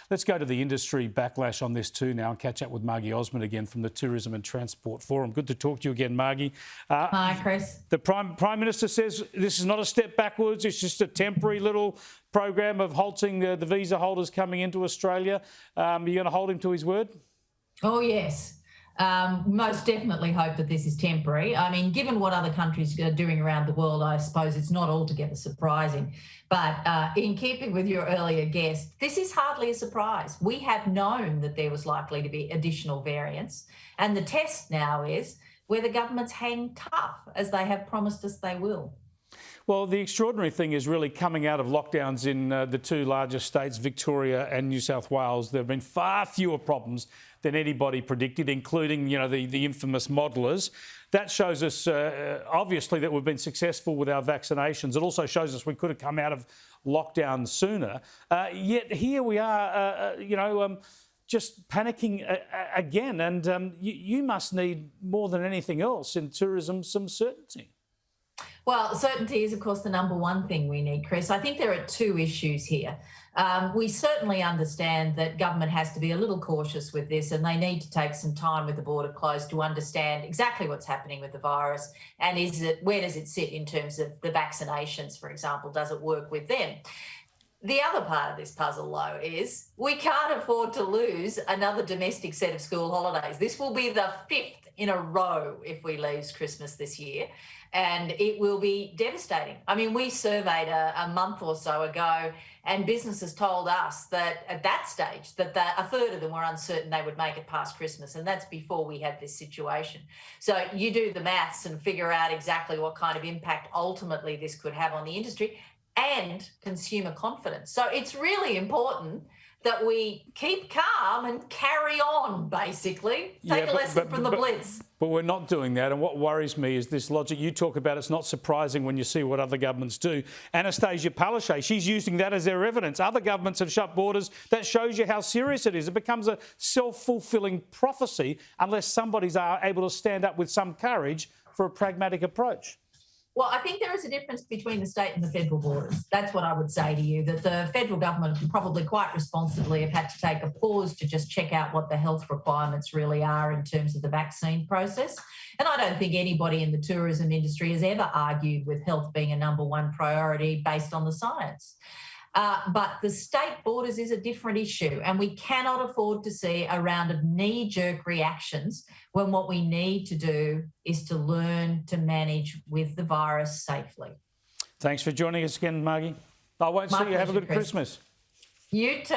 Let's go to the industry backlash on this too now and catch up with Margy Osmond again from the Tourism and Transport Forum. Good to talk to you again, Margy. Hi, Chris. The Prime Minister says this is not a step backwards, it's just a temporary little program of halting the visa holders coming into Australia. Are you going to hold him to his word? Oh, yes. Most definitely hope that this is temporary. I mean, given what other countries are doing around the world, I suppose it's not altogether surprising. But in keeping with your earlier guest, this is hardly a surprise. We have known that there was likely to be additional variants. And the test now is whether governments hang tough, as they have promised us they will. Well, the extraordinary thing is really coming out of lockdowns in the two largest states, Victoria and New South Wales, there have been far fewer problems than anybody predicted, including, the infamous modelers. That shows us, obviously, that we've been successful with our vaccinations. It also shows us we could have come out of lockdown sooner. Yet here we are, just panicking again. And you must need, more than anything else in tourism, some certainty. Well, certainty is, of course, the number one thing we need, Chris. I think there are two issues here. We certainly understand that government has to be a little cautious with this, and they need to take some time with the border closed to understand exactly what's happening with the virus and where does it sit in terms of the vaccinations, for example. Does it work with them? The other part of this puzzle, though, is we can't afford to lose another domestic set of school holidays. This will be the 5th in a row if we lose Christmas this year, and it will be devastating. I mean, we surveyed a month or so ago, and businesses told us that at that stage that a third of them were uncertain they would make it past Christmas, and that's before we had this situation. So you do the maths and figure out exactly what kind of impact ultimately this could have on the industry and consumer confidence. So it's really important that we keep calm and carry on, basically. Take a lesson from the Blitz. But we're not doing that. And what worries me is this logic you talk about. It's not surprising when you see what other governments do. Anastasia Palaszczuk, she's using that as their evidence. Other governments have shut borders. That shows you how serious it is. It becomes a self-fulfilling prophecy unless somebody's able to stand up with some courage for a pragmatic approach. Well, I think there is a difference between the state and the federal borders. That's what I would say to you, that the federal government probably quite responsibly have had to take a pause to just check out what the health requirements really are in terms of the vaccine process. And I don't think anybody in the tourism industry has ever argued with health being a number one priority based on the science. But the state borders is a different issue, and we cannot afford to see a round of knee-jerk reactions when what we need to do is to learn to manage with the virus safely. Thanks for joining us again, Margy. I won't see you. Have a good Christmas. You too.